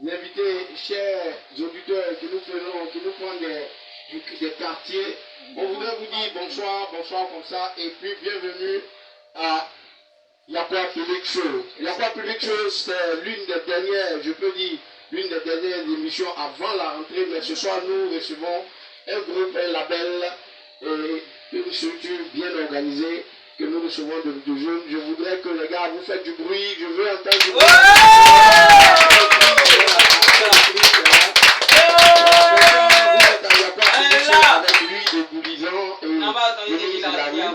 inviter, chers auditeurs qui nous prennent des quartiers. On voudrait vous dire bonsoir, bonsoir comme ça, et puis bienvenue à Yaqua Public Show. Yaqua Public Show, c'est l'une des dernières, je peux dire, l'une des dernières émissions avant la rentrée, mais ce soir nous recevons un groupe, un label et une structure bien organisée que nous recevons de jeunes. Je voudrais que les gars vous faites du bruit, je veux entendre du bruit.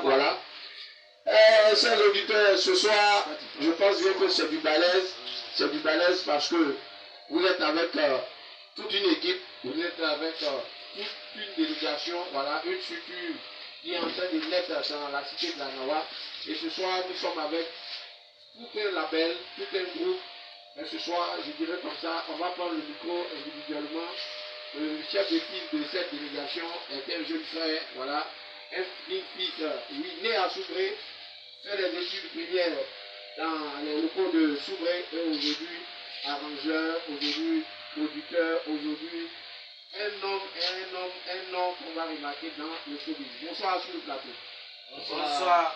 Voilà. Chers auditeurs, ce soir, je pense bien que c'est du balèze. C'est du balèze parce que vous êtes avec toute une équipe, vous êtes avec toute une délégation, voilà, une structure qui est en train de naître dans la cité de la Nawa. Et ce soir, nous sommes avec tout un label, tout un groupe. Mais ce soir, je dirais comme ça, on va prendre le micro individuellement. Le chef de file de cette délégation est un jeune frère, voilà, un fils, oui, né à Soubré, fait des études primaires dans les locaux de Soubré et aujourd'hui arrangeur, aujourd'hui producteur, aujourd'hui un homme qu'on va remarquer dans le showbiz. Bonsoir sur le plateau. Bonsoir.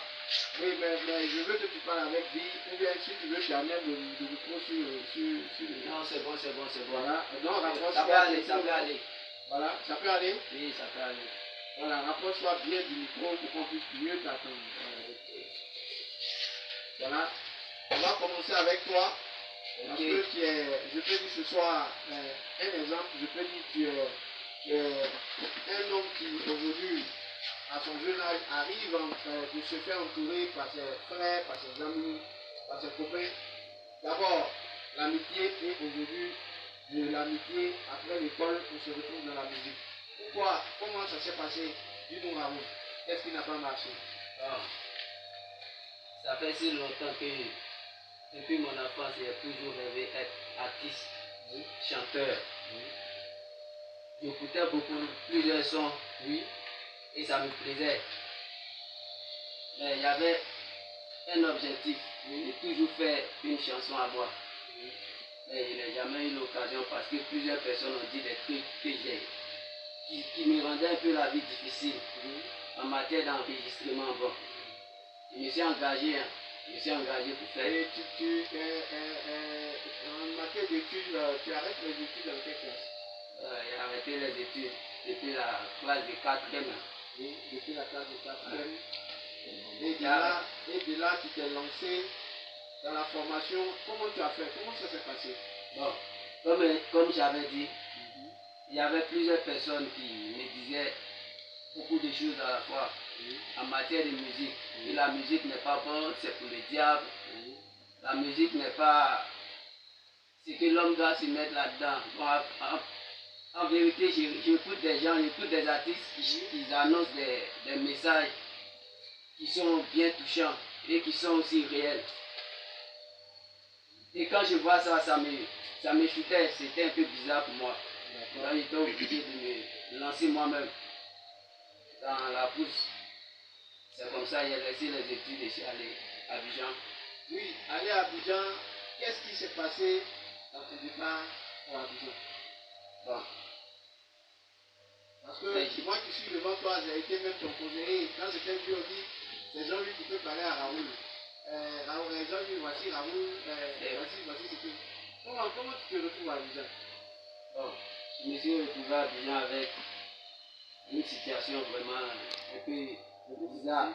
Oui, mais je veux que tu parles avec lui, ou bien si tu veux, tu amènes le micro sur Non, c'est bon. Voilà, non, Ça peut aller. Voilà, ça peut aller? Oui, ça peut aller. Voilà, rapproche-toi bien du micro pour qu'on puisse mieux t'attendre. Voilà, on va commencer avec toi. Parce que tu es, je peux dire ce soir, un exemple, je peux dire tu es un homme qui aujourd'hui, à son jeune âge, arrive de se faire entourer par ses frères, par ses amis, par ses copains. D'abord, l'amitié et aujourd'hui, de l'amitié après l'école, on se retrouve dans la musique. Pourquoi? Comment ça s'est passé? Dis-nous, Raoul. Qu'est-ce qui n'a pas marché? Ça fait si longtemps que depuis mon enfance, j'ai toujours rêvé être artiste, chanteur. J'écoutais plusieurs sons, et ça me plaisait. Mais il y avait un objectif, de toujours faire une chanson à moi. Mais je n'ai jamais eu l'occasion parce que plusieurs personnes ont dit des trucs qui me rendaient un peu la vie difficile en matière d'enregistrement. Bon, je me suis engagé pour faire. Et en matière d'études, tu arrêtes les études dans quelle classe? J'ai arrêté les études depuis la classe de 4e. Oui, depuis la classe de 4e. Et de là, tu t'es lancé dans la formation. Comment tu as fait? Comment ça s'est passé? Bon, comme j'avais dit, il y avait plusieurs personnes qui me disaient beaucoup de choses à la fois en matière de musique. Et la musique n'est pas bonne, c'est pour le diable. La musique n'est pas ce que l'homme doit se mettre là-dedans. Bon, en vérité, j'écoute des gens, j'écoute des artistes qui annoncent des messages qui sont bien touchants et qui sont aussi réels. Et quand je vois ça, ça me chutait, c'était un peu bizarre pour moi. Donc j'étais obligé de me lancer moi-même dans la pousse. C'est comme ça que j'ai laissé les études et je suis allé à Abidjan. Oui, aller à Abidjan, qu'est-ce qui s'est passé dans ton départ pour Abidjan? Bon. Parce que moi qui suis devant toi, j'ai été même ton conseiller. Quand c'était lui, on dit, c'est Jean-Louis qui peut parler à Raoul. Jean-Louis, voici Raoul, voici ce que. Comment tu te retrouves à Abidjan? Bon, je me suis retrouvé à Abidjan avec une situation vraiment un peu bizarre.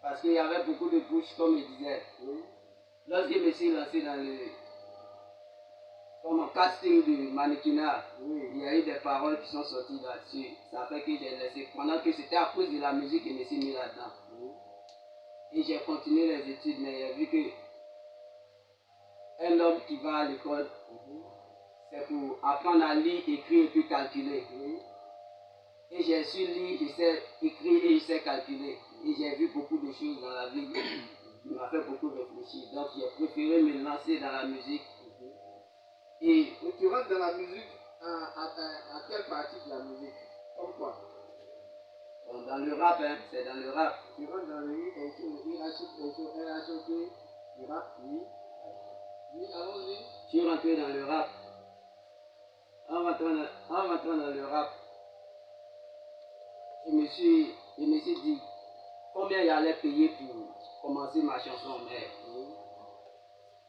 Parce qu'il y avait beaucoup de bouches, comme je disais. Lorsque je me suis lancé dans le casting de mannequinat, il y a eu des paroles qui sont sorties là-dessus. Ça fait que j'ai laissé, pendant que c'était à cause de la musique que je me suis mis là-dedans. Et j'ai continué les études, mais j'ai vu que un homme qui va à l'école, c'est pour apprendre à lire, écrire et puis calculer. Et j'ai su lire, je sais écrire et je sais calculer. Et j'ai vu beaucoup de choses dans la vie qui m'a fait beaucoup réfléchir. Donc j'ai préféré me lancer dans la musique. Et tu rentres dans la musique à quelle partie de la musique? Comme quoi? Dans le rap, c'est dans le rap. Tu rentres dans le rap, oui. Oui, allons-y. Je suis rentré dans le rap. En rentrant dans le rap, je me suis dit combien il allait payer pour commencer ma chanson. Mais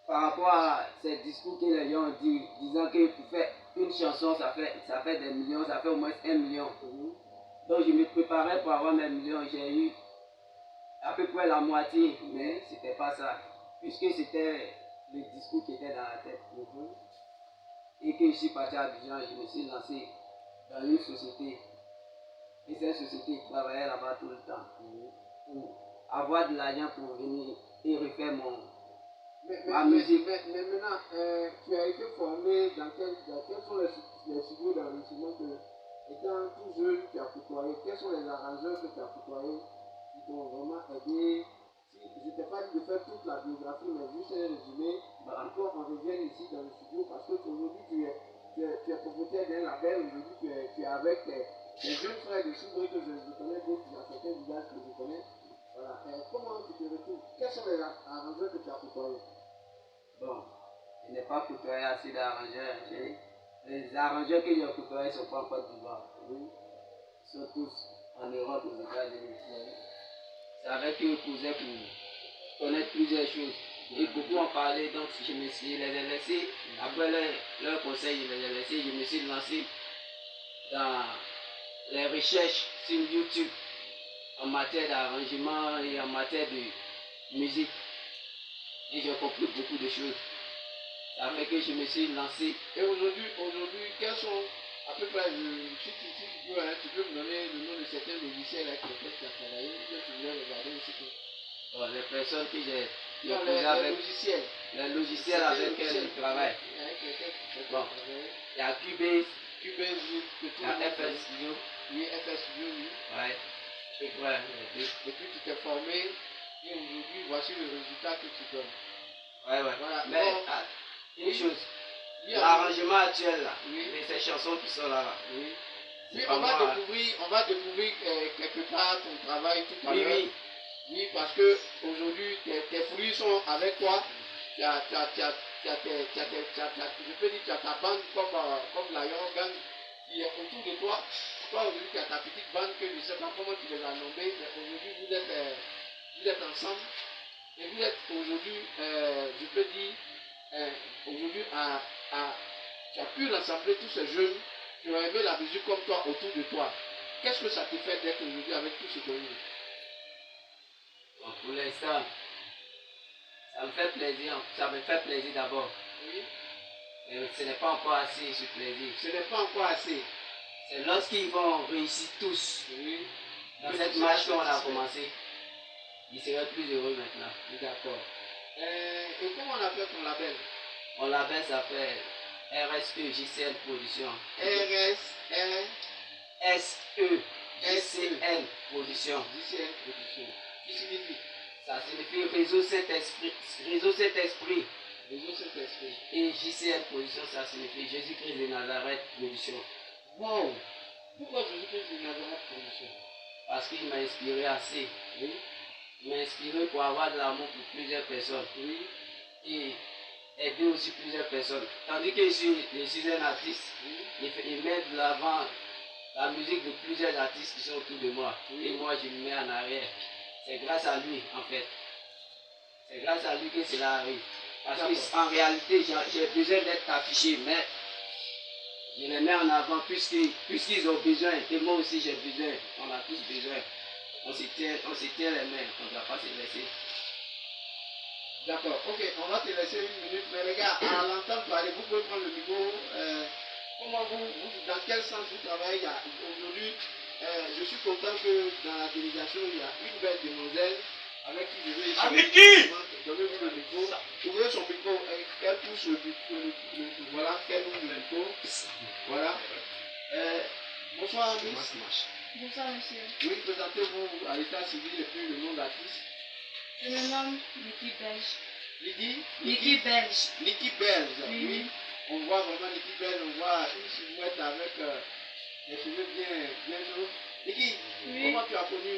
par rapport à ces discours que les gens ont dit, disant que pour faire une chanson, ça fait des millions, ça fait au moins 1 million. Donc je me préparais pour avoir mes millions. J'ai eu à peu près la moitié, mais c'était pas ça. Puisque c'était le discours qui était dans la tête. Et que je suis parti à Abidjan, je me suis lancé dans une société. Et cette société travaillait là-bas tout le temps. Pour avoir de l'argent pour venir et refaire ma musique. Mais maintenant, tu as été formé dans quels sont les studios d'enregistrement que, étant tout jeune, tu as côtoyé? Quels sont les arrangeurs que tu as côtoyés qui t'ont vraiment aidé? Si je t'ai pas dit de faire toute la biographie, mais juste un résumé, encore on revient ici dans le studio parce qu'aujourd'hui tu es propriétaire d'un label, aujourd'hui tu es avec les jeunes frères de Soubri que je connais, d'autres dans certains villages que je connais. Voilà. Comment tu te retrouves? Quels sont les arrangeurs que tu as côtoyés? Bon, je n'ai pas côtoyé assez d'arrangeurs. Les arrangeurs que j'ai côtoyés sont pas en Côte d'Ivoire. Ils sont tous en Europe, aux États-Unis. C'est avec eux que je causais pour connaître plusieurs choses. Et beaucoup en parlaient, donc je les ai laissés. Après leur conseil, je les ai laissés. Je me suis lancé dans les recherches sur YouTube en matière d'arrangement et en matière de musique. Et j'ai compris beaucoup de choses. Ça fait que je me suis lancé. Et aujourd'hui, quels sont, à peu près, si tu peux me donner le nom de certains logiciels avec lesquels tu as travaillé, que tu voulais regarder aussi. Bon, les personnes que j'ai les logiciels avec lesquels je travaille. Bon, il y a Cubase, il y a FL Studio. Oui, FL Studio, oui. Ouais, c'est vrai. Et puis tu t'es formé, et aujourd'hui, voici le résultat que tu donnes. Ouais. Voilà. Mais une chose, l'arrangement actuel là, et ces chansons qui sont là. Oui, on va découvrir quelque part ton travail tout à l'heure. Oui, parce que aujourd'hui, tes fruits sont avec toi. Je peux dire, tu as ta bande comme la Young Gang qui est autour de toi. Toi, aujourd'hui, tu as ta petite bande que je ne sais pas comment tu les as nommées, mais aujourd'hui, vous êtes ensemble. Et vous êtes aujourd'hui, je peux dire, aujourd'hui, tu as pu rassembler tous ces jeunes qui ont aimé la musique comme toi autour de toi. Qu'est-ce que ça te fait d'être aujourd'hui avec tout ce qu'on dit? Bon, pour l'instant, ça me fait plaisir. Ça me fait plaisir d'abord. Oui. Mais ce n'est pas encore assez ce plaisir. Ce n'est pas encore assez. C'est lorsqu'ils vont réussir tous. Oui. Dans cette marche qu'on a commencé, ils seraient plus heureux maintenant. D'accord. Et comment on appelle ton label? Mon label s'appelle RSE JCL Production. SE JCL Production. JCL Production. Qui signifie? Ça signifie Réseau Saint-Esprit. Réseau Saint-Esprit. Réseau Saint-Esprit. Et JCL Production, ça signifie Jésus-Christ de Nazareth Production. Wow! Pourquoi Jésus-Christ de Nazareth Production? Parce qu'il m'a inspiré assez. Oui. Il m'a inspiré pour avoir de l'amour pour plusieurs personnes. Oui. Et aider aussi plusieurs personnes. Tandis que je suis un artiste, il met de l'avant la musique de plusieurs artistes qui sont autour de moi. Et moi, je me mets en arrière. C'est grâce à lui, en fait. C'est grâce à lui que cela arrive. Parce qu'en réalité, j'ai besoin d'être affiché, mais je les mets en avant puisqu'ils ont besoin. Et moi aussi, j'ai besoin. On a tous besoin. On se tient les mains. On ne doit pas se laisser. D'accord, ok, on va te laisser une minute. Mais les gars, à l'entendre parler, vous pouvez prendre le micro. Dans quel sens vous travaillez aujourd'hui? Je suis content que dans la délégation, il y a une belle demoiselle avec qui je vais essayer. Donnez-vous le micro. Ouvrez son micro, qu'elle pousse le micro. Voilà, qu'elle ouvre le micro. Voilà. Bonsoir, Miss. Bonsoir, monsieur. Oui, présentez-vous à l'état civil et puis le nom d'artiste. Je me nomme Niki Belge. Lydie? Niki Belge. Niki Belge, Oui. On voit vraiment Niki Belge, on voit une silhouette avec des cheveux bien jaunes. Niki, comment tu as connu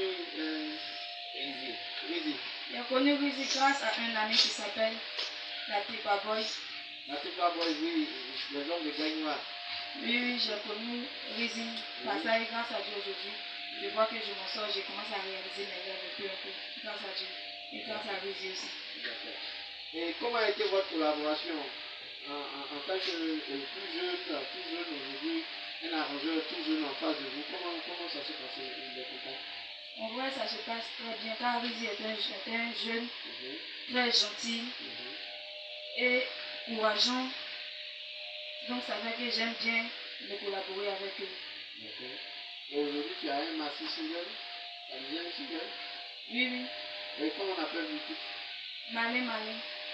Rizzi? J'ai connu Rizzi grâce à un ami qui s'appelle la Tipa Boys. La Tipa Boys, oui, les hommes de Gagnois. Oui, j'ai connu Rizzi. Parce que grâce à Dieu aujourd'hui, je vois que je m'en sors, je commence à réaliser mes rêves un peu. Grâce à Dieu. Et grâce à Rizzi aussi. D'accord. Et comment a été votre collaboration en tant que tout jeune aujourd'hui, un arrangeur tout jeune en face de vous? Comment ça s'est passé les contacts? En vrai, ça se passe très bien car Rizzi est un jeune, très gentil et courageant. Donc ça fait que j'aime bien de collaborer avec eux. D'accord. Et aujourd'hui, tu as un massif single, un deuxième single. Oui. Et comment on appelle le titre? Malin.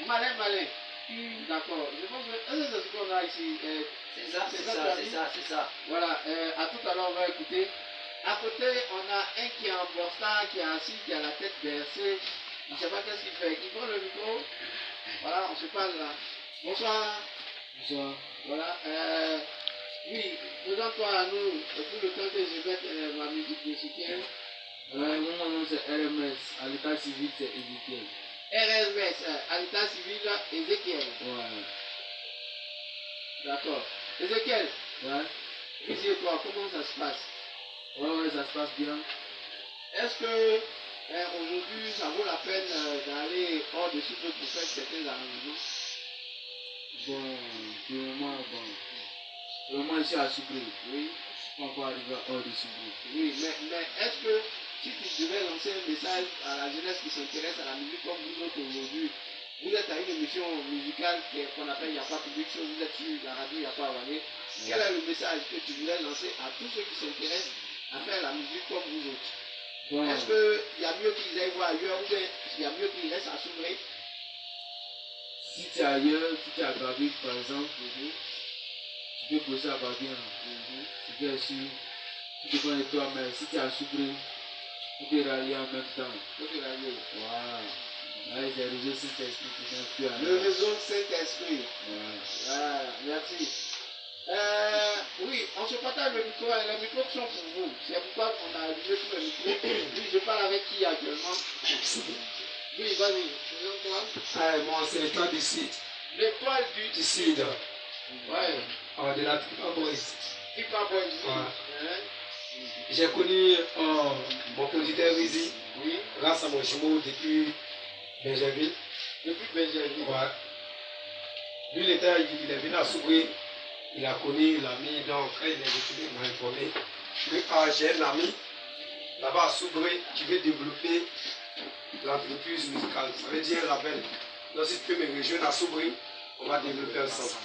Malin. Oui. D'accord. Je pense que c'est ce qu'on a ici. C'est ça. Voilà. À tout à l'heure, on va écouter. À côté, on a un qui est en borsard, qui est assis, qui a la tête bercée. Il ne sait pas qu'est-ce qu'il fait. Il prend le micro. Voilà, on se parle là. Bonsoir. Bonsoir. Voilà. Oui, présente-toi à nous. Pour le temps que je mette ma musique de soutien. Mon nom c'est RMS. À l'état civil, c'est Ezekiel. RMS, à l'état civil, Ezekiel. Ouais. D'accord. Ezekiel. Ouais. Ici et toi, comment ça se passe? Ouais, ça se passe bien. Est-ce que aujourd'hui, ça vaut la peine d'aller hors de Soubri pour faire certains arrangements? Bon, pour le moment, ici à Soubri. Oui. Je ne peux pas arriver hors de Soubri. Oui, mais est-ce que si tu devais lancer un message à la jeunesse qui s'intéresse à la musique comme vous autres aujourd'hui, vous êtes à une émission musicale qu'on appelle Il n'y a pas public, vous êtes sur la radio Il n'y a pas Wané. Quel est le message que tu voudrais lancer à tous ceux qui s'intéressent à faire la musique comme vous autres? Bon. Est-ce qu'il y a mieux qu'ils aillent voir ailleurs ou bien il y a mieux qu'ils restent à Soubri? Si tu es ailleurs, si tu es à Babi par exemple, tu peux bosser à Babi. C'est bien sûr. Tu dépends de toi, mais si tu es à Soubri, tu peux rallier en même temps. Tu peux rallier. Wow. Là, c'est le réseau Saint-Esprit qui m'a fait à le réseau Saint-Esprit. Ouais. Voilà, merci. Oui, on se partage le micro, les micros sont pour vous. C'est pourquoi on a allumé tous les micros. Oui, je parle avec qui actuellement? Oui, vas-y, présente-toi. Moi, c'est l'étoile du Cid. L'étoile Du Cid. Ouais. De la Tipa Boys. Tipa Boys. Ouais. J'ai connu mon producteur Rizzi. Oui. Grâce à mon jumeau depuis Benjerville. Depuis Benjerville. Ouais. Lui, il est venu à Soubri. Il a connu l'ami, donc quand il est retourné, il m'a informé. J'ai un ami là-bas à Soubri qui veut développer l'entreprise musicale. Ça veut dire un label. Donc si tu peux me rejoindre à Soubri, on va développer ensemble.